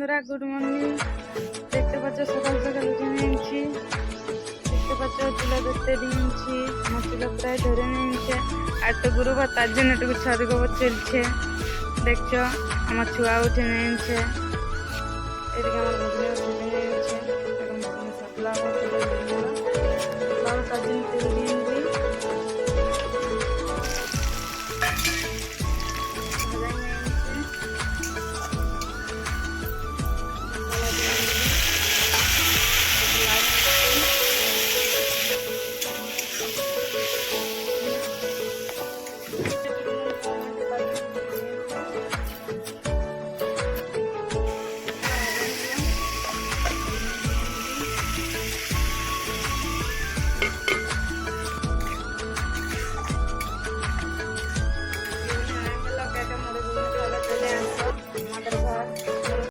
বন্ধুরা, good morning. দেখতে পাচ্ছ সকাল সকাল উঠে নিয়েছি। দেখতে পাচ্ছ চুলা ধরতে দিয়েছি, আমার চুলা প্রায় ধরে নিয়েছে। আর তো গুরুবার, তার জন্য একটু ছাদ গোবর চলছে। দেখছো আমার ছুয়া উঠে নিয়েছে। এদিকে আমার